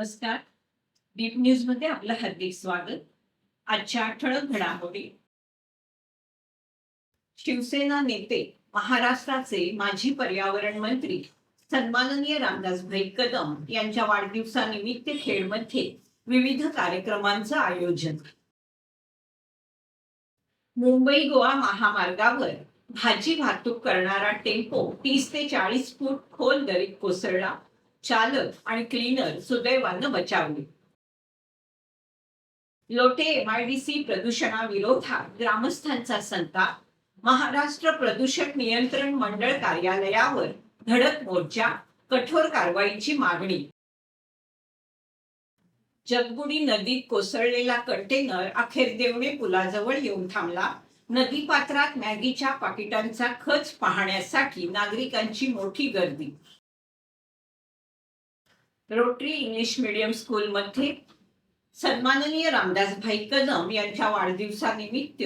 नमस्कार. Deep news मध्ये आपलं हार्दिक स्वागत. आजच्या ठळक घडामोडी. शिवसेना नेते, महाराष्ट्राचे माजी पर्यावरण मंत्री सन्माननीय रामदासभाई कदम यांच्या वाढदिवसानिमित्त खेडमध्ये विविध कार्यक्रमांचं आयोजन. मुंबई गोवा महामार्गावर भाजी वाहतूक करणारा टेम्पो 30 ते 40 फूट खोल दरीत कोसळला. चालक आणि क्लीनर सुदैवानं बचावले. लोटे एमआयडीसी प्रदूषणाविरोधात ग्रामस्थांचा संताप. महाराष्ट्र प्रदूषण नियंत्रण मंडळ कार्यालयावर धडक मोर्चा, कठोर कारवाईची मागणी. जगबुडी नदीत कोसळलेला कंटेनर अखेर देवणे पुलाजवळ येऊन थांबला. नदीपात्रात मॅगीच्या पाकिटांचा खच पाहण्यासाठी नागरिकांची मोठी गर्दी. रोटरी इंग्लिश मीडियम स्कूलमध्ये सन्माननीय रामदासभाई कदम यांच्या वाढदिवसानिमित्त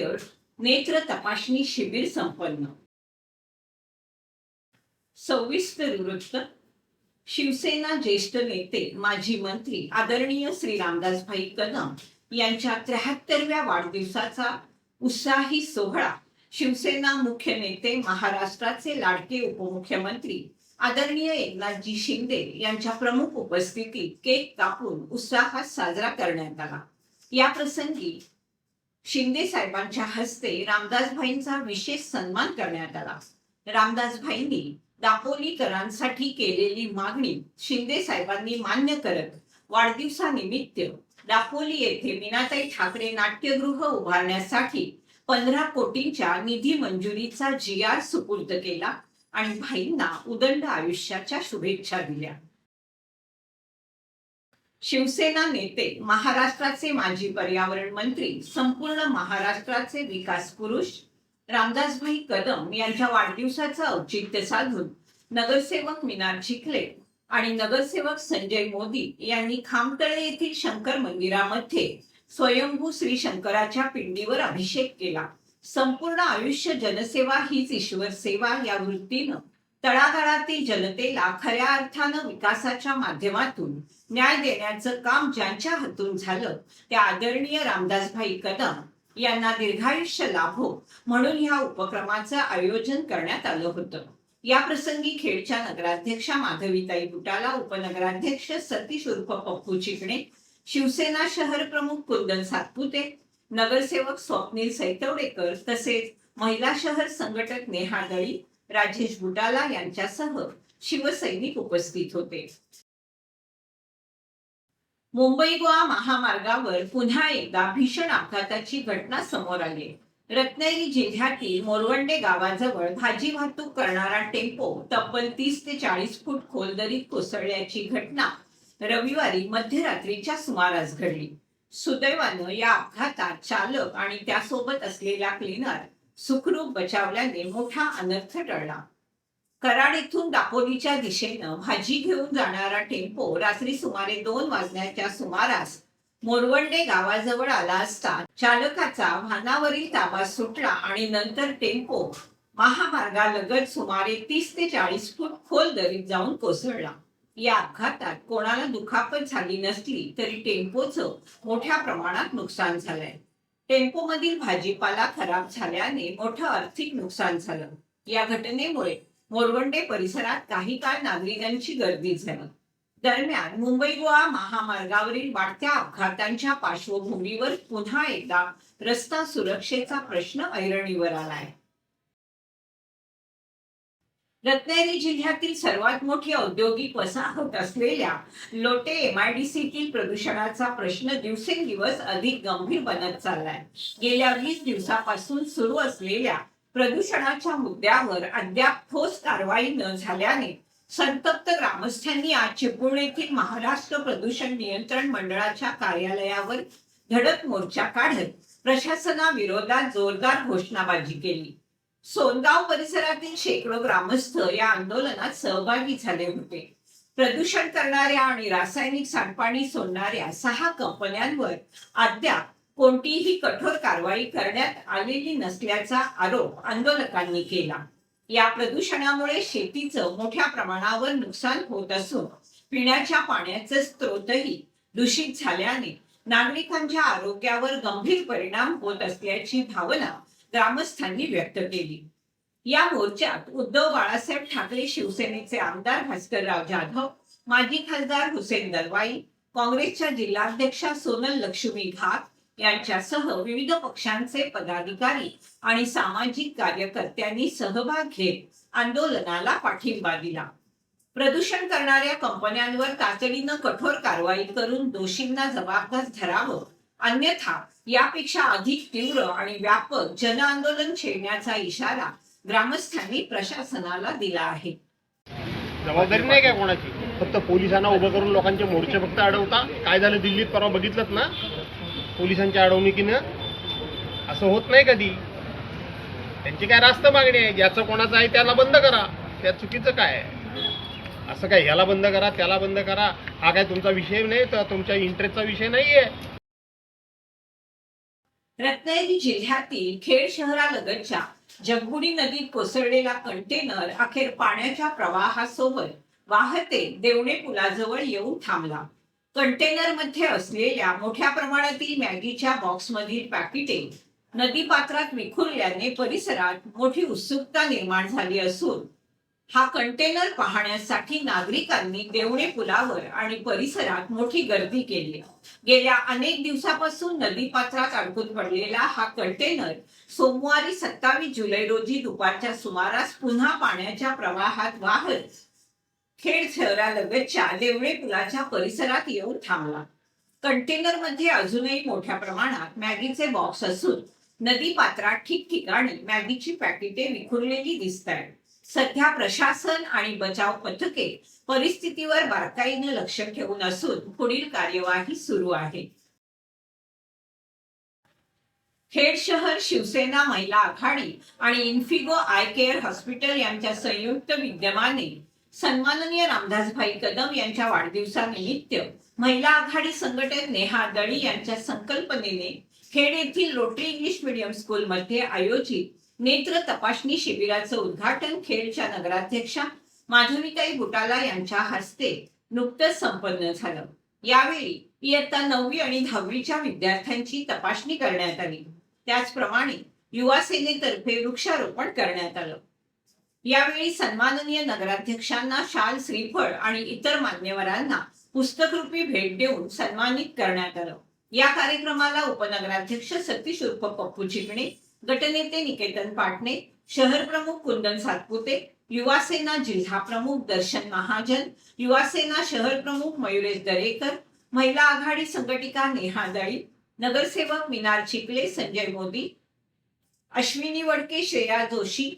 नेत्र तपासणी शिबिर संपन्न. सविस्तर वृत्त. शिवसेना ज्येष्ठ नेते, माजी मंत्री आदरणीय श्री रामदासभाई कदम यांच्या 73व्या वाढदिवसाचा उत्साही सोहळा शिवसेना मुख्य नेते, महाराष्ट्राचे लाडके उपमुख्यमंत्री आदरणीय एकनाथजी शिंदे यांच्या प्रमुख उपस्थितीत केक कापून उत्साहात साजरा करण्यात आला. या प्रसंगी शिंदे साहेबांच्या हस्ते रामदासभाईंचा विशेष सन्मान करण्यात आला. रामदासभाईंनी दापोलीकरांसाठी केलेली मागणी शिंदे साहेबांनी मान्य करत वाढदिवसानिमित्त दापोली येथे मीनाताई ठाकरे नाट्यगृह उभारण्यासाठी 15 कोटींच्या निधी मंजुरीचा GR सुपूर्द केला आणि भाईंना उदंड आयुष्याच्या शुभेच्छा दिल्या. शिवसेना नेते, महाराष्ट्राचे माजी पर्यावरण मंत्री, संपूर्ण महाराष्ट्राचे विकास पुरुष रामदासभाई कदम यांच्या वाढदिवसाचं औचित्य साधून नगरसेवक मीनार चिखले आणि नगरसेवक संजय मोदी यांनी खामतळे येथील शंकर मंदिरामध्ये स्वयंभू श्री शंकराच्या पिंडीवर अभिषेक केला. संपूर्ण आयुष्य जनसेवा हीच ईश्वर सेवा या वृत्तीनं तळागाळातील जनतेला खऱ्या अर्थानं विकासाच्या माध्यमातून न्याय देण्याचं काम ज्यांच्या हातून झालं त्या आदरणीय रामदासभाई कदम यांना दीर्घायुष्य लाभो म्हणून ह्या उपक्रमाचं आयोजन करण्यात आलं होतं. या प्रसंगी खेडच्या नगराध्यक्षा माधवीताई बुटाला, उपनगराध्यक्ष सतीश उर्फ पप्पू चिकणे, शिवसेना शहर प्रमुख कुंदन सातपुते, नगरसेवक स्वप्नील सैतवडेकर तसेच महिला शहर संघटक नेहा दळी, राजेश बुटाला यांच्यासह शिवसैनिक उपस्थित होते. मुंबई गोवा महामार्गावर पुन्हा एकदा भीषण अपघाताची घटना समोर आली. रत्नागिरी जिल्ह्यातील मोरवंडे गावाजवळ भाजी वाहतूक करणारा टेम्पो तब्बल 30 ते 40 फूट खोल दरीत कोसळल्याची घटना रविवारी मध्यरात्रीच्या सुमारास घडली. सुदैवानं या अपघातात चालक आणि त्यासोबत असलेला क्लीनर सुखरूप बचावल्याने मोठा अनर्थ टळला. कराड येथून दापोलीच्या दिशेनं भाजी घेऊन जाणारा टेम्पो रात्री सुमारे 2 वाजण्याच्या सुमारास मोरवंडे गावाजवळ आला असता चालकाचा वाहनावरील ताबा सुटला आणि नंतर टेम्पो महामार्गालगत सुमारे 30 ते 40 फूट खोल दरीत जाऊन कोसळला. या अपघातात कोणाला दुखापत झाली नसली तरी टेम्पोचं मोठ्या प्रमाणात नुकसान झालंय. टेम्पोमधील भाजीपाला खराब झाल्याने मोठं आर्थिक नुकसान झालं. या घटनेमुळे मोरवंडे परिसरात काही काळ नागरिकांची गर्दी झाली. दरम्यान मुंबई गोवा महामार्गावरील वाढत्या अपघातांच्या पार्श्वभूमीवर पुन्हा एकदा रस्ता सुरक्षेचा प्रश्न ऐरणीवर आलाय. रत्नागिरी जिल्ह्यातील सर्वात मोठी औद्योगिक वसाहत असलेल्या लोटे एमआयडीसीतील प्रदूषणाचा प्रश्न दिवसेंदिवस अधिक गंभीर बनत चाललाय. गेल्या 20 दिवसापासून सुरू असलेल्या प्रदूषणाच्या मुद्द्यावर अद्याप ठोस कारवाई न झाल्याने संतप्त ग्रामस्थांनी आज चिपळूण येथील महाराष्ट्र प्रदूषण नियंत्रण मंडळाच्या कार्यालयावर धडक मोर्चा काढत प्रशासनाविरोधात जोरदार घोषणाबाजी केली. सोनगाव परिसरातील शेकडो ग्रामस्थ या आंदोलनात सहभागी झाले होते. प्रदूषण करणाऱ्या आणि रासायनिक सांडपाणी सोडणाऱ्या 6 कंपन्यांवर अद्याप कोणतीही कठोर कारवाई करण्यात आलेली नसल्याचा आरोप आंदोलकांनी केला. या प्रदूषणामुळे शेतीचं मोठ्या प्रमाणावर नुकसान होत असून पिण्याच्या पाण्याचे स्रोतही दूषित झाल्याने नागरिकांच्या आरोग्यावर गंभीर परिणाम होत असल्याची भावना ग्रामस्थांनी व्यक्त केली। या मोर्चात उद्धव बाळासाहेब ठाकरे शिवसेनेचे आमदार भास्करराव जाधव, माजी खासदार हुसेन दलवाई, काँग्रेसच्या जिल्हाध्यक्षा सोनल लक्ष्मी घात यांच्यासह विविध पक्षांचे पदाधिकारी आणि सामाजिक कार्यकर्त्यांनी सहभाग घेत आंदोलनाला पाठिंबा दिला। प्रदूषण करणाऱ्या कंपन्यांवर तातडीनं कठोर कारवाई करून दोषींना जबाबदार धरावं, अन्यथा यापेक्षा अधिक तीव्र आणि व्यापक जनआंदोलन छेडण्याचा इशारा ग्रामस्थांनी प्रशासनाला दिला आहे। जबाबदारी नाही काय कोणाची, फक्त पोलिसांना उभं करून लोकांचे मोर्चे फक्त अडवता। काय झालं दिल्लीत परवा बघितलं ना, पोलिसांच्या अडवणुकीनं असं होत नाही कधी। त्यांची काय रास्त मागणी आहे, ज्याचं कोणाचं आहे त्याला बंद करा, त्या चुकीचं काय आहे? असं काय ह्याला बंद करा त्याला बंद करा, हा काय तुमचा विषय नाही, तर तुमच्या इंटरेस्टचा विषय नाहीये। रत्नागिरी जिल्ह्यातील खेड शहरालगतच्या जगबुडी नदीत कोसळलेला कंटेनर अखेर पाण्याच्या प्रवाहासोबत वाहते देवणे पुलाजवळ येऊन थांबला। कंटेनर मध्ये असलेल्या मोठ्या प्रमाणातील मॅगीच्या बॉक्समधील पॅकेटे नदी पात्रात विखुरल्याने परिसरात मोठी उत्सुकता निर्माण झाली असून हा कंटेनर पाहण्यासाठी नागरिकांनी देवणे पुलावर आणि परिसरात मोठी गर्दी केली। गेल्या अनेक दिवसापासून नदीपात्रात अडकून पडलेला हा कंटेनर सोमवारी 27 जुलै रोजी दुपारच्या सुमारास पुन्हा पाण्याच्या प्रवाहात वाहत खेड शहरालगतच्या देवणे पुलाच्या परिसरात येऊन थांबला। कंटेनर मध्ये अजूनही मोठ्या प्रमाणात मॅगीचे बॉक्स असून नदी पात्रात ठिकठिकाणी मॅगीची पॅकेटे विखुरलेली दिसतात। सध्या प्रशासन आणि बचाव पथके परिस्थितीवर बारकाईने लक्ष ठेवून असून पुढील कार्यवाही सुरू आहे। खेड शहर शिवसेना महिला आघाडी आणि इन्फिगो आय केअर हॉस्पिटल यांच्या संयुक्त विद्यमाने सन्माननीय रामदासभाई कदम यांच्या वाढदिवसानिमित्त महिला आघाडी संघटक नेहा दळी यांच्या संकल्पनेने खेड येथील रोटरी इंग्लिश मीडियम स्कूल मध्ये आयोजित नेत्र तपासणी शिबिराचं उद्घाटन खेडच्या नगराध्यक्षा माधवीताई बुटाला यांच्या हस्ते नुकतंच संपन्न झालं। यावेळी इयत्ता 9वी आणि 10वीच्या विद्यार्थ्यांची तपासणी करण्यात आली। त्याचप्रमाणे युवा सेनेतर्फे वृक्षारोपण करण्यात आलं। यावेळी सन्माननीय नगराध्यक्षांना शाल, श्रीफळ आणि इतर मान्यवरांना पुस्तकरूपी भेट देऊन सन्मानित करण्यात आलं। या कार्यक्रमाला उपनगराध्यक्ष सतीश उर्फ पप्पू चिकणे, गटनेते निकेतन पाटणे, शहर प्रमुख कुंदन सातपुते, युवा सेना जिल्हा प्रमुख दर्शन महाजन, युवा सेना शहर प्रमुख मयुरेश दरेकर, महिला आघाडी संघटिका नेहा दळी, नगरसेवक मिनार चिखले, संजय मोदी, अश्विनी वडके, श्रेया जोशी,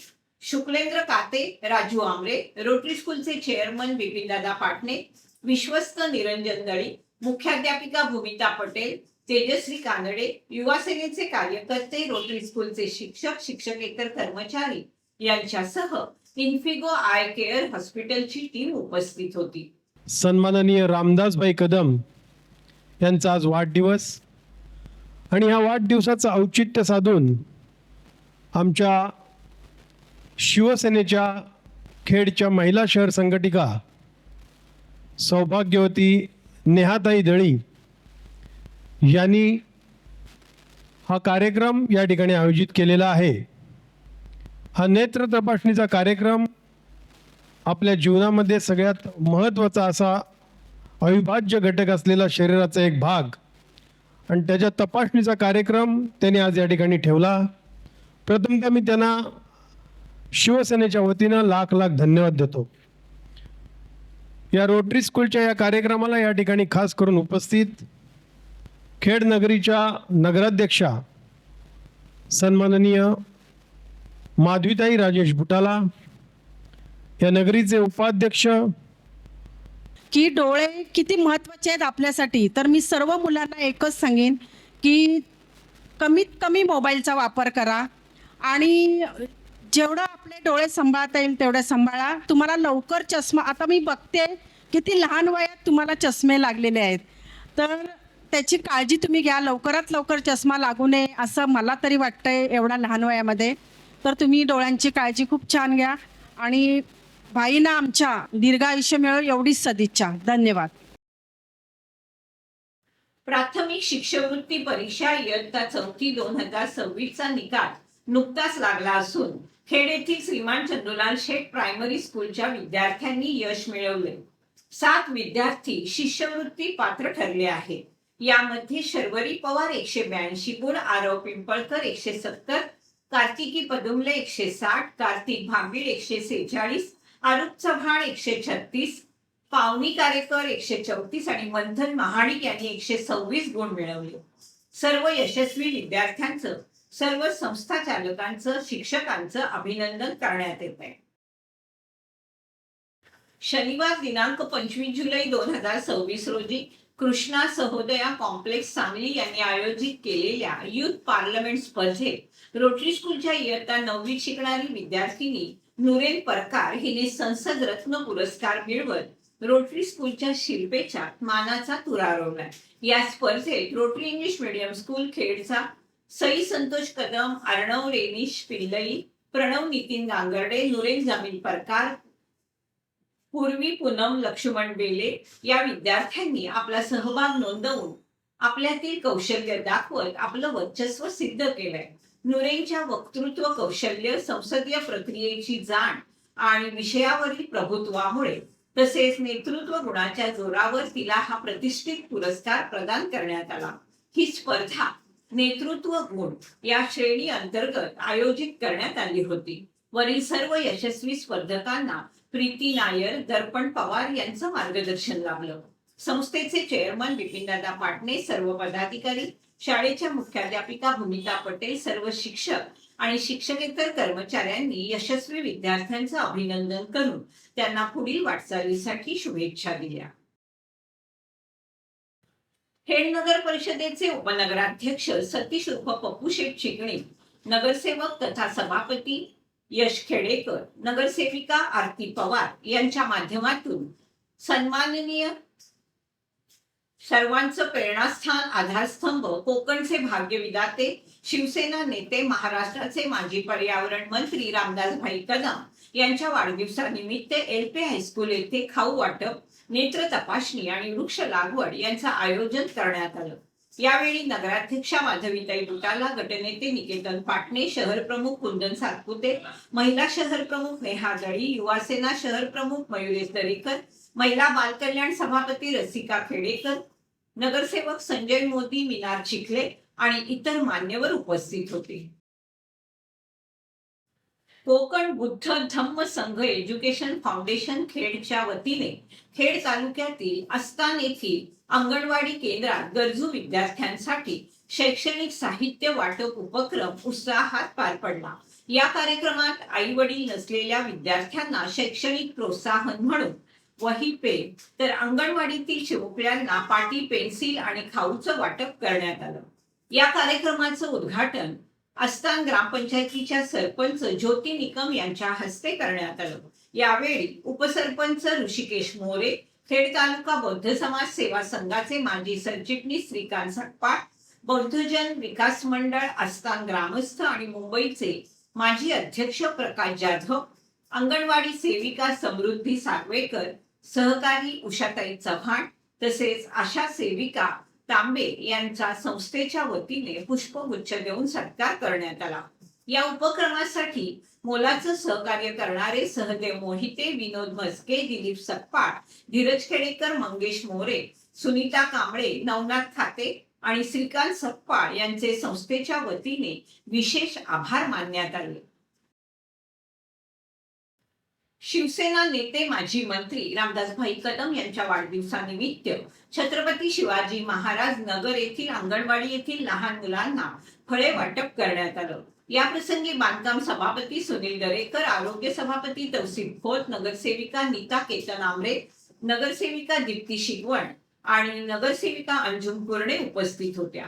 शुक्लेंद्र काते, राजू आमरे, रोटरी स्कूलचे चेअरमन बिपिनदादा पाटणे, विश्वस्त निरंजन दळी, मुख्याध्यापिका भूमिता पटेल, तेजश्री कानडे, युवा सेनेचे कार्यकर्ते, रोटरी स्कूलचे शिक्षक, शिक्षकेतर कर्मचारी यांच्यासह इन्फिगो आय केअर हॉस्पिटलची टीम उपस्थित होती। सन्माननीय रामदासभाई कदम यांचा आज वाढदिवस आणि ह्या वाढदिवसाचं औचित्य साधून आमच्या शिवसेनेच्या खेडच्या महिला शहर संघटिका सौभाग्यवती नेहाताई दळी यांनी हा कार्यक्रम या ठिकाणी आयोजित केलेला आहे। हा नेत्र तपासणीचा कार्यक्रम आपल्या जीवनामध्ये सगळ्यात महत्त्वाचा असा अविभाज्य घटक असलेला शरीराचा एक भाग आणि त्याच्या तपासणीचा कार्यक्रम त्यांनी आज या ठिकाणी ठेवला। प्रथमतः मी त्यांना शिवसेनेच्या वतीनं लाख लाख धन्यवाद देतो। या रोटरी स्कूलच्या या कार्यक्रमाला या ठिकाणी खास करून उपस्थित खेड नगरीच्या नगराध्यक्षा सन्माननीय माधवीताई राजेश बुटाला, या नगरीचे उपाध्यक्ष की डोळे किती महत्त्वाचे आहेत आपल्यासाठी, तर मी सर्व मुलांना एकच सांगेन की कमीत कमी मोबाईलचा वापर करा आणि जेवढं आपले डोळे सांभाळता येईल तेवढं सांभाळा। तुम्हाला लवकर चष्मा, आता मी बघते किती लहान वयात तुम्हाला चष्मे लागलेले आहेत, तर त्याची काळजी तुम्ही घ्या, लवकरात लवकर चष्मा लागू नये असं मला तरी वाटतंय एवढ्या लहान वयामध्ये। तर तुम्ही डोळ्यांची काळजी खूप छान घ्या आणि भाईंना आमच्या दीर्घ आयुष्य मिळो एवढीच सदिच्छा। धन्यवाद। प्राथमिक शिष्यवृत्ती परीक्षा इयत्ता 4 2026चा निकाल नुकताच लागला असून खेड येथील श्रीमान चंदूलाल शेठ प्रायमरी स्कूलच्या विद्यार्थ्यांनी यश मिळवले. 7 विद्यार्थी शिष्यवृत्ती पात्र ठरले आहेत. यामध्ये शर्वरी पवार 182 गुण, आरव पिंपळकर 170, कार्तिकी पदुमले 160, कार्तिक भांबीड 146, आरुप चव्हाण 136, पावनी कारेकर 134 आणि मंथन महाडिक यांनी 126 गुण मिळवले. सर्व यशस्वी विद्यार्थ्यांचं, सर्व संस्था चालकांचं, शिक्षकांचं अभिनंदन करण्यात येत आहे. शनिवार दिनांक 25 जुलै 2026 रोजी कृष्णा सहोदया कॉम्प्लेक्स सांगली यांनी आयोजित केलेल्या युथ पार्लमेंट स्पर्धेत रोटरी स्कूलच्या इयत्ता 9वीत शिकणारी विद्यार्थिनी नुरेन परकार हिने संसद रत्न पुरस्कार मिळवत रोटरी स्कूलच्या शिल्पेच्या मानाचा तुरा रोवलाय. या स्पर्धेत रोटरी इंग्लिश मीडियम स्कूल खेडचा सई संतोष कदम, अर्णव रेनिश पिल्लई, प्रणव नितीन गांगर्डे, नुरेन जमीन परकार, पूर्वी पूनम लक्ष्मण बेले या विद्यार्थ्यांनी आपला सहभाग नोंदवून आपल्यातील कौशल्य दाखवत आपलं वर्चस्व सिद्ध केलंय. नुरेनच्या वक्तृत्व कौशल्य, संसदीय प्रक्रियेची जाण आणि विषयावरील प्रभुत्वामुळे तसेच नेतृत्व गुणाच्या जोरावर तिला हा प्रतिष्ठित पुरस्कार प्रदान करण्यात आला. ही स्पर्धा नेतृत्व गुण या श्रेणी अंतर्गत आयोजित करण्यात आली होती. वरील सर्व यशस्वी स्पर्धकांना प्रीती नायर, दर्पण पवार यांचं मार्गदर्शन लाभलं. संस्थेचे चेअरमन बिपिनदादा पाटणे, सर्व पदाधिकारी, शाळेच्या मुख्याध्यापिका भूमिता पटेल, सर्व शिक्षक आणि शिक्षकेतर कर्मचाऱ्यांनी यशस्वी विद्यार्थ्यांचं अभिनंदन करून त्यांना पुढील वाटचालीसाठी शुभेच्छा दिल्या. खेड नगर परिषदेचे उपनगराध्यक्ष सतीश उर्फ पप्पू शेठ चिकणे, नगरसेवक तथा सभापती यश खेडेकर, नगरसेविका आरती पवार यांच्या माध्यमातून सन्माननीय सर्वांचं प्रेरणास्थान, आधारस्तंभ, कोकणचे भाग्यविधाते, शिवसेना नेते, महाराष्ट्राचे माजी पर्यावरण मंत्री रामदासभाई कदम यांच्या वाढदिवसानिमित्त एलपी हायस्कूल येथे खाऊ वाटप, नेत्र तपासणी आणि वृक्ष लागवड यांचं आयोजन करण्यात आलं. यावेळी नगराध्यक्षा माधवीताई बुटाला, गटनेते निकेतन पाटणे, शहर प्रमुख कुंदन सातपुते, महिला शहर प्रमुख नेहा दळी, युवासेना शहर प्रमुख मयुरेश दरेकर, महिला बालकल्याण सभापती रसिका खेडेकर, नगरसेवक संजय मोदी, मिनार चिखले आणि इतर मान्यवर उपस्थित होते. कोकण बुद्ध धम्म संघ एज्युकेशन फाउंडेशन खेडच्या वतीने खेड तालुक्यातील आस्तान येथील अंगणवाडी केंद्रात गरजू विद्यार्थ्यांसाठी शैक्षणिक साहित्य वाटप उपक्रम उत्साहात पार पडला. या कार्यक्रमात आई वडील नसलेल्या विद्यार्थ्यांना शैक्षणिक प्रोत्साहन म्हणून वही पेन तर अंगणवाडीतील चिमुकल्यांना पाटी, पेन्सिल आणि खाऊचं वाटप करण्यात आलं. या कार्यक्रमाचं उद्घाटन आस्तान ग्रामपंचायतीच्या सरपंच ज्योती निकम यांच्या हस्ते करण्यात आलं. यावेळी उपसरपंच ऋषिकेश मोरे, खेड तालुका बौद्ध समाज सेवा संघाचे माजी सरचिटणीस श्रीकांत सकपाळ, बौद्धजन विकास मंडळ आस्तान ग्रामस्थ आणि मुंबईचे माजी अध्यक्ष प्रकाश जाधव, अंगणवाडी सेविका समृद्धी सागवेकर, सहकारी उषाताई चव्हाण तसेच आशा सेविका तांबे यांचा संस्थेच्या वतीने पुष्पगुच्छ देऊन सत्कार करण्यात आला. या उपक्रमासाठी मोलाचं सहकार्य करणारे सहदेव मोहिते, विनोद म्हस्के, दिलीप सकपाळ, धीरज खेडेकर, मंगेश मोरे, सुनीता कांबळे, नवनाथ खाते आणि श्रीकांत सकपाळ यांचे संस्थेच्या वतीने विशेष आभार मानण्यात आले. शिवसेना नेते माजी मंत्री रामदासभाई कदम यांच्या वाढदिवसानिमित्त छत्रपती शिवाजी महाराज नगर येथील अंगणवाडी येथील लहान मुलांना फळे वाटप करण्यात आलं. या प्रसंगी बांधकाम सभापती सुनील दरेकर, आरोग्य सभापती तौसिफ खोत, नगरसेविका नीता केतन आमरे, नगरसेविका दीप्ती शिगवण आणि नगरसेविका अंजुम कुर्णे उपस्थित होत्या.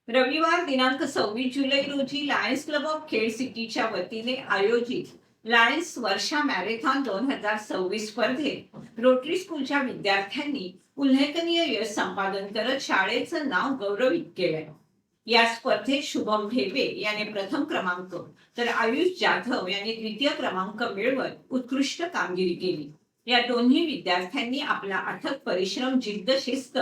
रविवार दिनांक 26 जुलै रोजी लायन्स क्लब ऑफ खेड सिटीच्या वतीने आयोजित लायन्स वर्षा मॅरेथॉन 2026 स्पर्धेत रोटरी स्कूलच्या विद्यार्थ्यांनी उल्लेखनीय यश संपादन करत शाळेचं नाव गौरवित केलंय. या स्पर्धेत शुभम ढेबे याने प्रथम क्रमांक तर आयुष जाधव यांनी द्वितीय क्रमांक मिळवत उत्कृष्ट कामगिरी केली. या दोन्ही विद्यार्थ्यांनी आपला अथक परिश्रम, जिद्द, शिस्त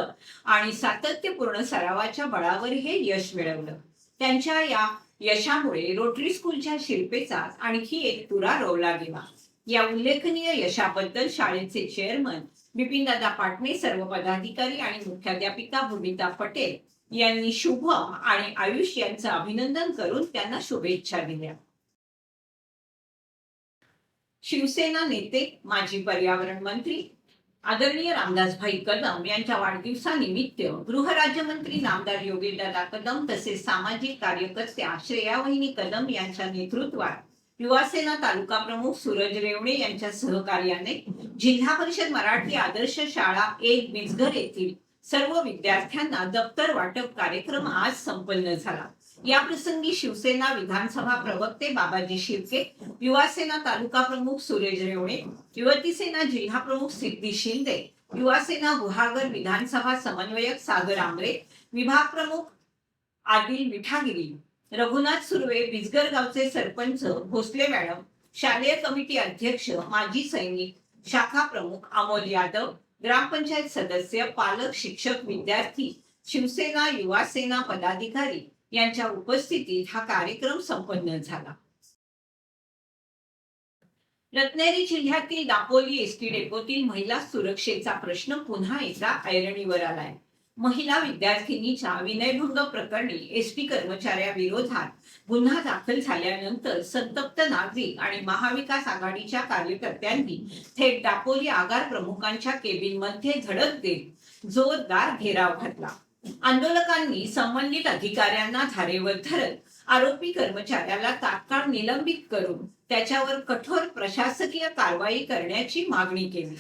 आणि सातत्यपूर्ण सरावाच्या बळावर हे यश मिळवलं. त्यांच्या या यशामुळे रोटरी स्कूलच्या शिल्पेचा आणखी एक तुरा रोवला गेला. या उल्लेखनीय यशाबद्दल शाळेचे चेअरमन बिपिनदादा पाटणे, सर्व पदाधिकारी आणि मुख्याध्यापिका भूमिता पटेल यांनी शुभ आणि आयुष यांचं अभिनंदन करून त्यांना शुभेच्छा दिल्या. शिवसेना नेते, माजी पर्यावरण मंत्री आदरणीय रामदासभाई कदम यांच्या वाढदिवसानिमित्त गृहराज्यमंत्री नामदार योगीदादा कदम तसेच सामाजिक कार्यकर्त्या श्रेयावहिनी कदम यांच्या नेतृत्वात युवासेना तालुका प्रमुख सूरज रेवणे यांच्या सहकार्याने जिल्हा परिषद मराठी आदर्श शाळा 1 मिसघर येथील सर्व विद्यार्थ्यांना दप्तर वाटप कार्यक्रम आज संपन्न झाला. या प्रसंगी शिवसेना विधानसभा प्रवक्ते बाबाजी शिर्के, युवासेना तालुका प्रमुख सूरज रेवणे, युवती सेना जिल्हा प्रमुख सिद्धी शिंदे, युवासेना गुहागर विधानसभा समन्वयक सागर आंबरे, विभाग प्रमुख आदिल मिठागिरी, रघुनाथ सुर्वे, बिजगर गावचे सरपंच भोसले मॅडम, शालेय कमिटी अध्यक्ष, माजी सैनिक, शाखा प्रमुख अमोल यादव, ग्रामपंचायत सदस्य, पालक, शिक्षक, विद्यार्थी, शिवसेना युवा सेना पदाधिकारी यांच्या उपस्थितीत हा कार्यक्रम संपन्न झाला. रत्नागिरी जिल्ह्यातील दापोली एसटी डेपोतील महिला सुरक्षेचा प्रश्न पुन्हा एकदा ऐरणीवर आलाय. महिला विद्यार्थिनीच्या विनयभंग प्रकरणी एसटी कर्मचाऱ्याविरोधात गुन्हा दाखल झाल्यानंतर संतप्त नागरिक आणि महाविकास आघाडीच्या कार्यकर्त्यांनी थेट दापोली आगार प्रमुखांच्या केबिनमध्ये धडक देत जोरदार घेराव घातला. आंदोलकांनी संबंधित अधिकाऱ्यांना धारेवर धरत आरोपी कर्मचाऱ्याला तात्काळ निलंबित करून त्याच्यावर कठोर प्रशासकीय कारवाई करण्याची मागणी केली.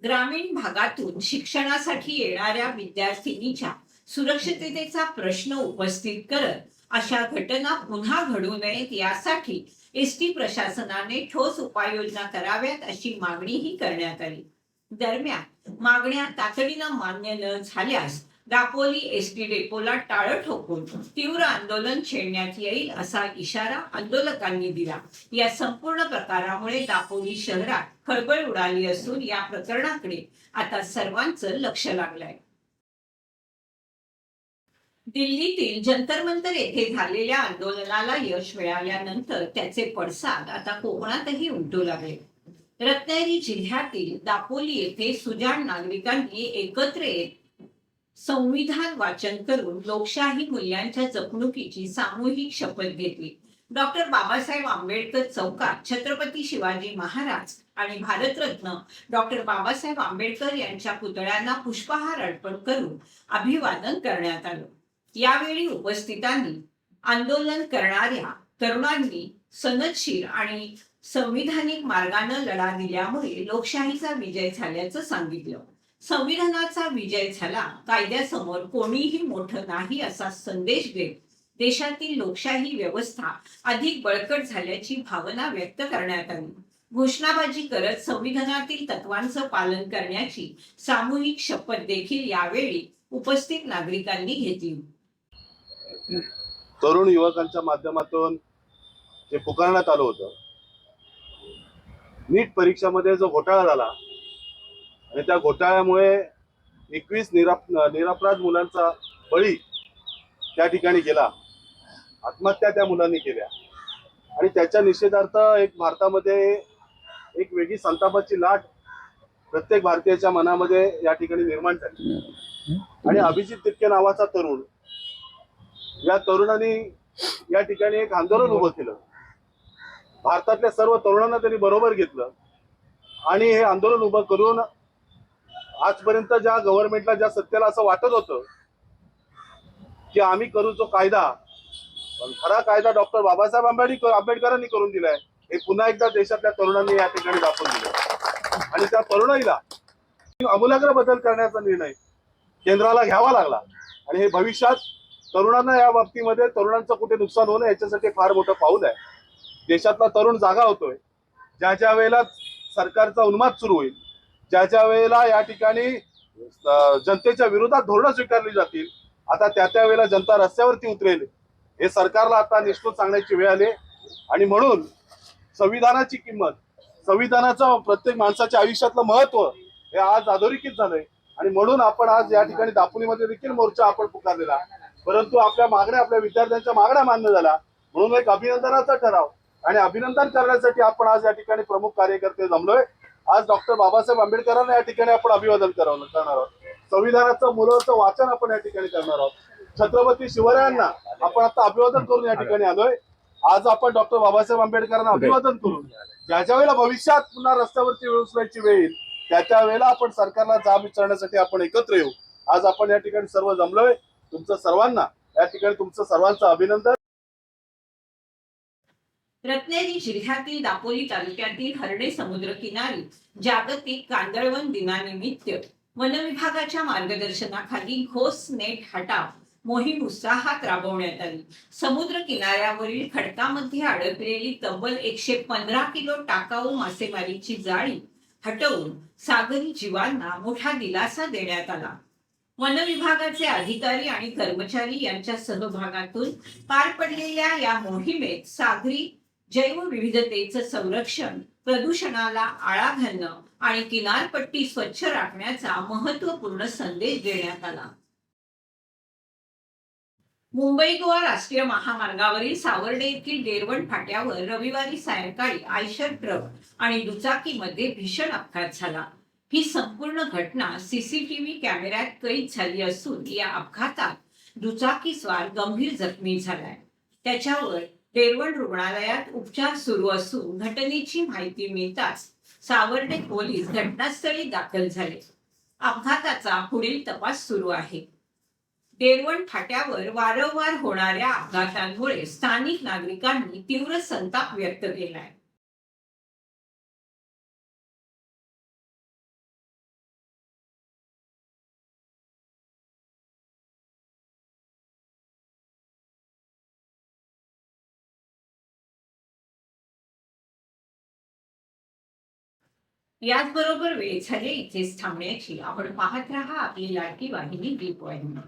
ग्रामीण भागातून शिक्षणासाठी येणाऱ्या विद्यार्थिनीच्या सुरक्षिततेचा प्रश्न उपस्थित करत अशा घटना पुन्हा घडू नयेत यासाठी एसटी प्रशासनाने ठोस उपाययोजना कराव्यात अशी मागणीही करण्यात आली. दरम्यान मागण्या तातडीनं मान्य न झाल्यास दापोली एसटी डेपोला टाळं ठोकून तीव्र आंदोलन छेडण्यात येईल असा इशारा आंदोलकांनी दिला. या संपूर्ण प्रकारामुळे दापोली शहरात खळबळ उडाली असून या प्रकरणाकडे आता सर्वांचं लक्ष लागलंय. दिल्लीतील जंतर मंतर येथे झालेल्या आंदोलनाला यश मिळाल्यानंतर त्याचे पडसाद आता कोकणातही उमटू लागले. रत्नागिरी जिल्ह्यातील दापोली येथे सुजाण नागरिकांनी एकत्र येत संविधान वाचन करून लोकशाही मूल्यांच्या जपणुकीची सामूहिक शपथ घेतली. डॉक्टर बाबासाहेब आंबेडकर चौकात छत्रपती शिवाजी महाराज आणि भारतरत्न डॉक्टर बाबासाहेब आंबेडकर यांच्या पुतळ्यांना पुष्पहार अर्पण करून अभिवादन करण्यात आलं. यावेळी उपस्थितांनी आंदोलन करणाऱ्या तरुणांनी सनदशीर आणि संविधानिक मार्गाने लढा दिल्यामुळे लोकशाहीचा विजय झाल्याचं सांगितलं. संविधानाचा विजय झाला, कायद्यासमोर कोणीही मोठं नाही असा संदेश देत देशातील लोकशाही व्यवस्था अधिक बळकट झाल्याची भावना व्यक्त करण्यात आली. घोषणाबाजी करत संविधानातील तत्वांचं पालन करण्याची सामूहिक शपथ देखील यावेळी उपस्थित नागरिकांनी घेतली. तरुण युवकांच्या माध्यमातून जे पुकारण्यात आलं होतं, नीट परीक्षामध्ये जो घोटाळा झाला आणि त्या घोटाळ्यामुळे 21 निरपराध मुलांचा बळी त्या ठिकाणी गेला, आत्महत्या त्या मुलांनी केल्या आणि त्याच्या निषेधार्थ एक भारतामध्ये एक वेगळी संतापाची लाट प्रत्येक भारतीयाच्या मनामध्ये या ठिकाणी निर्माण झाली. आणि अभिजित तिटके नावाचा तरुण, या तरुणांनी या ठिकाणी एक आंदोलन उभं केलं. भारतातल्या सर्व तरुणांना त्यांनी बरोबर घेतलं आणि हे आंदोलन उभं करून आजपर्यंत ज्या गव्हर्नमेंटला, ज्या सत्तेला असं वाटत होतं की आम्ही करू जो कायदा, पण खरा कायदा डॉक्टर बाबासाहेब आंबेडकरांनी करून दिलाय, हे पुन्हा एकदा देशातल्या तरुणांनी या ठिकाणी दाखवून दिलं. आणि त्या तरुणाईला आमूलाग्र बदल करण्याचा निर्णय केंद्राला घ्यावा लागला. आणि हे भविष्यात तरुणांना या बाबतीमध्ये तरुणांचं कुठे नुकसान होणं याच्यासाठी फार मोठं पाऊल आहे. देशातला तरुण जागा होतोय. ज्या ज्या वेळेला सरकारचा उन्माद सुरू होईल, ज्या ज्या वेळेला या ठिकाणी जनतेच्या विरोधात धोरणं स्वीकारली जातील, आता त्या वेळेला जनता रस्त्यावरती उतरेल. हे सरकारला आता निष्ठून सांगण्याची वेळ आली. आणि म्हणून संविधानाची किंमत, संविधानाचं प्रत्येक माणसाच्या आयुष्यातलं महत्व हे आज अधोरेखित झालंय आणि म्हणून आपण आज या ठिकाणी दापोलीमध्ये देखील मोर्चा आपण पुकारलेला, परंतु आपल्या मागण्या, आपल्या विद्यार्थ्यांच्या मागण्या मान्य झाल्या म्हणून एक अभिनंदनाचा ठराव आणि अभिनंदन करण्यासाठी आपण आज या ठिकाणी प्रमुख कार्यकर्ते जमलोय. आज डॉक्टर बाबासाहेब आंबेडकरांना या ठिकाणी आपण अभिवादन करणार आहोत. संविधानाचं मुलाचं वाचन आपण या ठिकाणी करणार आहोत. छत्रपती शिवरायांना आपण आता अभिवादन करून या ठिकाणी आलोय. आज आपण डॉक्टर बाबासाहेब आंबेडकरांना अभिवादन करून ज्या वेळेला भविष्यात पुन्हा रस्त्यावरती वेळ उचलायची वेळ येईल त्या वेळेला आपण सरकारला जाब विचारण्यासाठी आपण एकत्र येऊ. आज आपण या ठिकाणी सर्व जमलोय. तुमचं सर्वांना या ठिकाणी तुमचं सर्वांचं अभिनंदन. रत्नागिरी जिल्ह्यातील दापोली तालुक्यातील हर्डे समुद्रकिनारी जागतिक कांदळवन दिनानिमित्त वनविभागाच्या मार्गदर्शनाखाली घोस नेट हटाव मोहीम उत्साहात राबवण्यात आली. समुद्र किनाऱ्यावरील खडकामध्ये अडकलेली तब्बल 115 किलो टाकाऊ मासेमारीची जाळी हटवून सागरी जीवांना मोठा दिलासा देण्यात आला. वनविभागाचे अधिकारी आणि कर्मचारी यांच्या सहभागातून पार पडलेल्या या मोहिमेत सागरी जैवविविधतेचं संरक्षण, प्रदूषणाला आळा घालणं आणि किनारपट्टी स्वच्छ राखण्याचा महत्त्वपूर्ण संदेश देण्यात आला. मुंबई गोवा राष्ट्रीय महामार्गावरील सावर्डे येथील डेरवण फाट्यावर रविवारी सायंकाळी आयशर ट्रक आणि दुचाकीमध्ये भीषण अपघात झाला. ही संपूर्ण घटना सीसीटीव्ही कॅमेऱ्यात कैद झाली असून या अपघातात दुचाकीस्वार गंभीर जखमी झालाय. त्याच्यावर डेरवण रुग्णालयात उपचार सुरू असून घटनेची माहिती मिळताच सावर्डे पोलीस घटनास्थळी दाखल झाले. अपघाताचा पुढील तपास सुरू आहे. डेरवण फाट्यावर वारंवार होणाऱ्या अपघातांमुळे स्थानिक नागरिकांनी तीव्र संताप व्यक्त केलाय. याचबरोबर वेळ झाली इथेच थांबण्याची. आपण पाहत राहा आपली लाडकी वाहिनी D-Point.